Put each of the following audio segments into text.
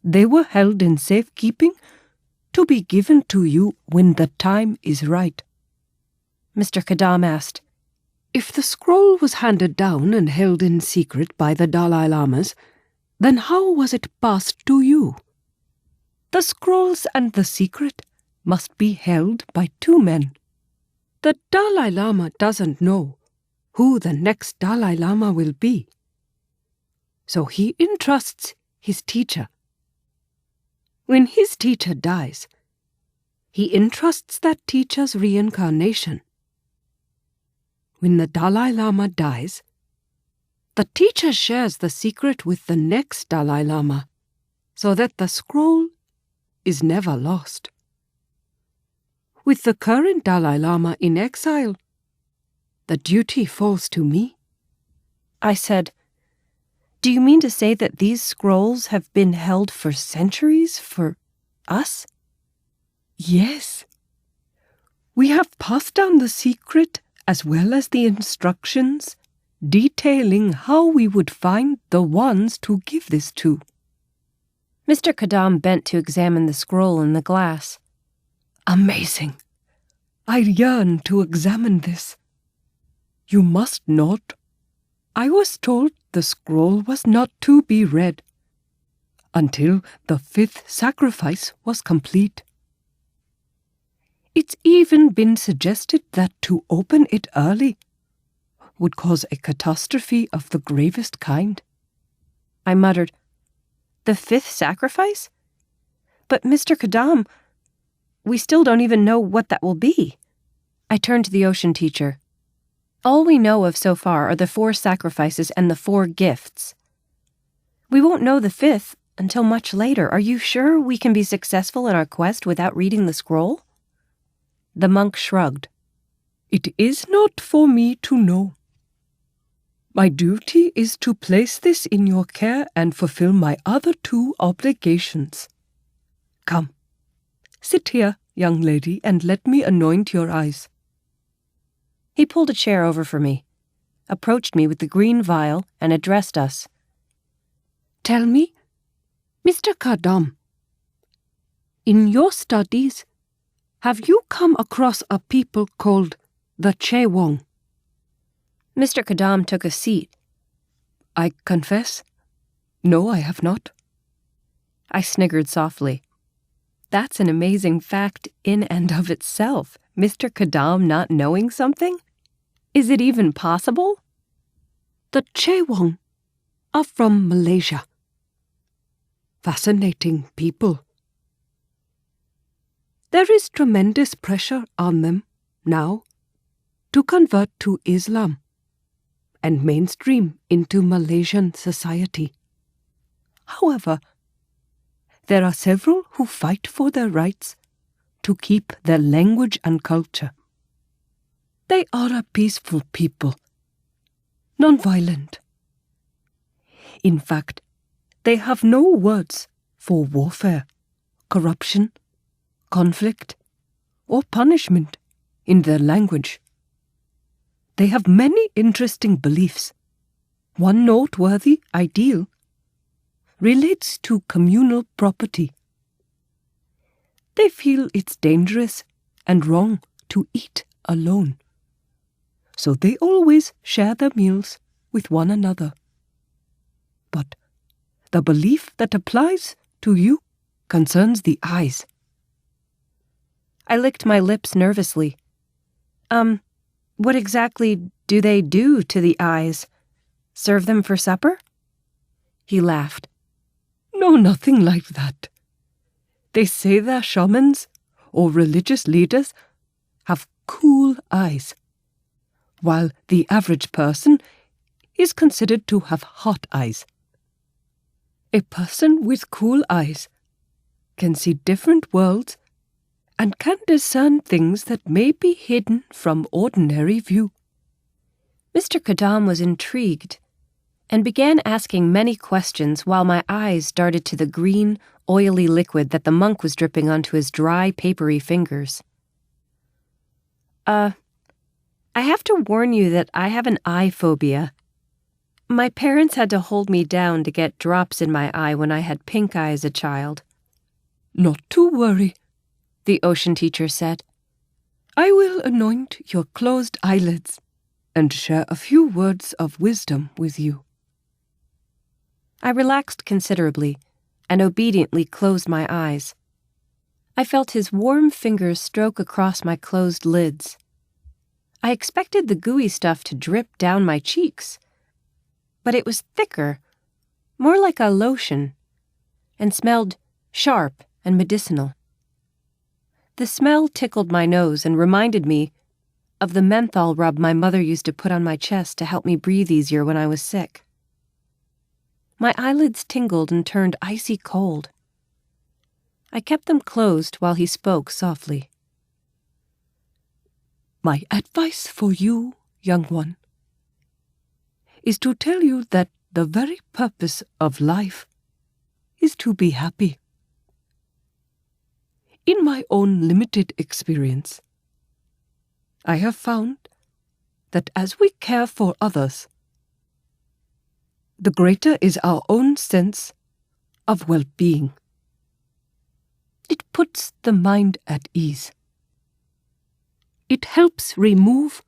They were held in safekeeping to be given to you when the time is right. Mr. Kadam asked, If the scroll was handed down and held in secret by the Dalai Lamas, then how was it passed to you? The scrolls and the secret must be held by two men. The Dalai Lama doesn't know who the next Dalai Lama will be. So he entrusts his teacher. When his teacher dies, he entrusts that teacher's reincarnation. When the Dalai Lama dies, the teacher shares the secret with the next Dalai Lama, so that the scroll is never lost. With the current Dalai Lama in exile, the duty falls to me. I said, Do you mean to say that these scrolls have been held for centuries for us? Yes. We have passed down the secret as well as the instructions detailing how we would find the ones to give this to. Mr. Kadam bent to examine the scroll in the glass. Amazing. I yearn to examine this. You must not. I was told the scroll was not to be read until the fifth sacrifice was complete. It's even been suggested that to open it early would cause a catastrophe of the gravest kind. I muttered, The fifth sacrifice? But Mr. Kadam, we still don't even know what that will be. I turned to the ocean teacher. All we know of so far are the 4 sacrifices and the 4 gifts. We won't know the 5th until much later. Are you sure we can be successful in our quest without reading the scroll? The monk shrugged. It is not for me to know. My duty is to place this in your care and fulfill my other 2 obligations. Come, sit here, young lady, and let me anoint your eyes. He pulled a chair over for me, approached me with the green vial, and addressed us. Tell me, Mr. Kadam, in your studies, have you come across a people called the Chewong? Mr. Kadam took a seat. I confess, no, I have not. I sniggered softly. That's an amazing fact in and of itself. Mr. Kadam not knowing something? Is it even possible? The Chewong are from Malaysia. Fascinating people. There is tremendous pressure on them now to convert to Islam and mainstream into Malaysian society. However, there are several who fight for their rights to keep their language and culture. They are a peaceful people, non-violent. In fact, they have no words for warfare, corruption, conflict, or punishment in their language. They have many interesting beliefs. One noteworthy ideal relates to communal property. They feel it's dangerous and wrong to eat alone, so they always share their meals with one another. But the belief that applies to you concerns the eyes. I licked my lips nervously. What exactly do they do to the eyes? Serve them for supper? He laughed. No, nothing like that. They say their shamans or religious leaders have cool eyes, while the average person is considered to have hot eyes. A person with cool eyes can see different worlds and can discern things that may be hidden from ordinary view. Mr. Kadam was intrigued and began asking many questions while my eyes darted to the green, oily liquid that the monk was dripping onto his dry, papery fingers. I have to warn you that I have an eye phobia. My parents had to hold me down to get drops in my eye when I had pink eye as a child. Not to worry, the ocean teacher said. I will anoint your closed eyelids and share a few words of wisdom with you. I relaxed considerably and obediently closed my eyes. I felt his warm fingers stroke across my closed lids. I expected the gooey stuff to drip down my cheeks, but it was thicker, more like a lotion, and smelled sharp and medicinal. The smell tickled my nose and reminded me of the menthol rub my mother used to put on my chest to help me breathe easier when I was sick. My eyelids tingled and turned icy cold. I kept them closed while he spoke softly. My advice for you, young one, is to tell you that the very purpose of life is to be happy. In my own limited experience, I have found that as we care for others, the greater is our own sense of well-being. It puts the mind at ease. It helps remove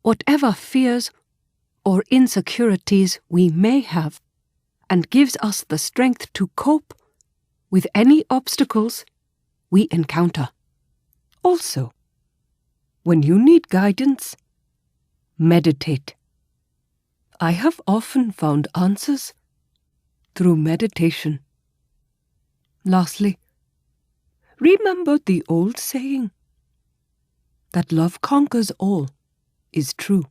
whatever fears or insecurities we may have and gives us the strength to cope with any obstacles we encounter. Also, when you need guidance, meditate. I have often found answers through meditation. Lastly, remember the old saying that love conquers all is true.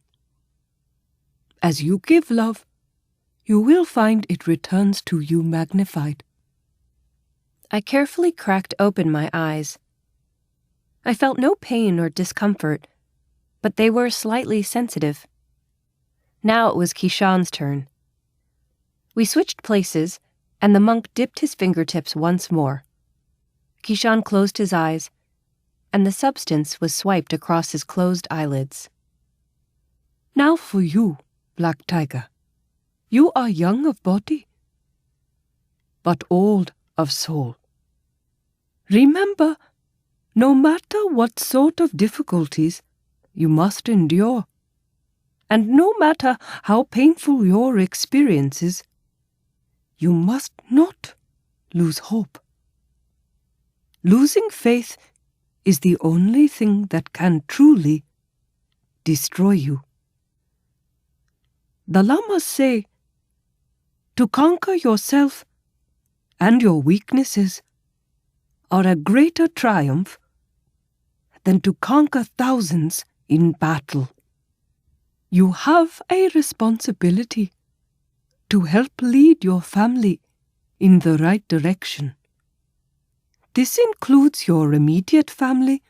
As you give love, you will find it returns to you magnified. I carefully cracked open my eyes. I felt no pain or discomfort, but they were slightly sensitive. Now it was Kishan's turn. We switched places, and the monk dipped his fingertips once more. Kishan closed his eyes, and the substance was swiped across his closed eyelids. Now for you, Black Tiger. You are young of body, but old of soul. Remember, no matter what sort of difficulties you must endure, and no matter how painful your experiences, you must not lose hope. Losing faith is the only thing that can truly destroy you. The Lamas say, to conquer yourself and your weaknesses are a greater triumph than to conquer thousands in battle. You have a responsibility to help lead your family in the right direction. This includes your immediate family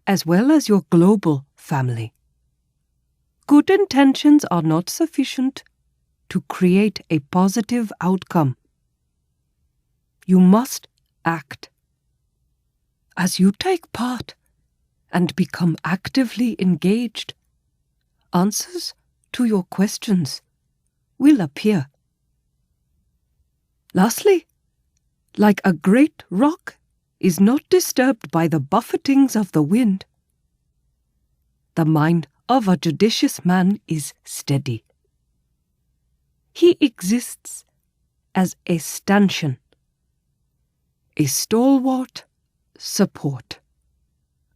as well as your global family. Good intentions are not sufficient to create a positive outcome. You must act. As you take part and become actively engaged, answers to your questions will appear. Lastly, like a great rock is not disturbed by the buffetings of the wind, the mind of a judicious man is steady. He exists as a stanchion, a stalwart support.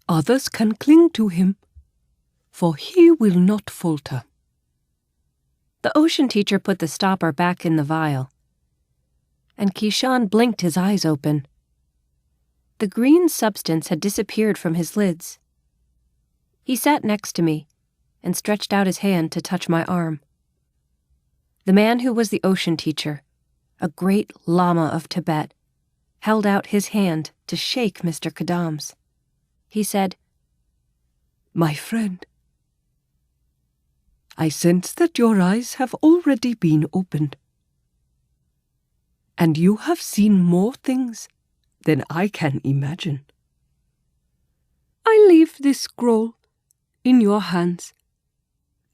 Others can cling to him, for he will not falter. The ocean teacher put the stopper back in the vial, and Kishan blinked his eyes open. The green substance had disappeared from his lids. He sat next to me and stretched out his hand to touch my arm. The man who was the ocean teacher, a great Lama of Tibet, held out his hand to shake Mr. Kadam's. He said, "My friend, I sense that your eyes have already been opened, and you have seen more things than I can imagine. I leave this scroll in your hands,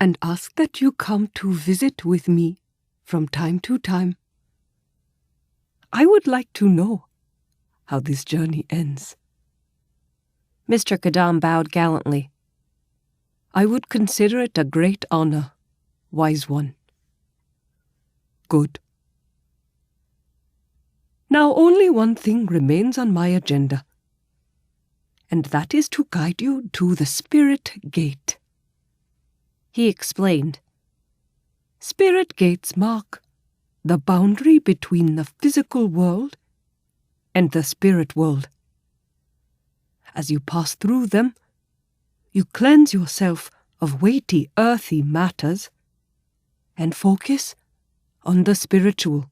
and ask that you come to visit with me from time to time. I would like to know how this journey ends. Mr. Kadam bowed gallantly. I would consider it a great honor, wise one. Good. Now only one thing remains on my agenda, and that is to guide you to the Spirit Gate. He explained. Spirit gates mark the boundary between the physical world and the spirit world. As you pass through them, you cleanse yourself of weighty earthy matters and focus on the spiritual.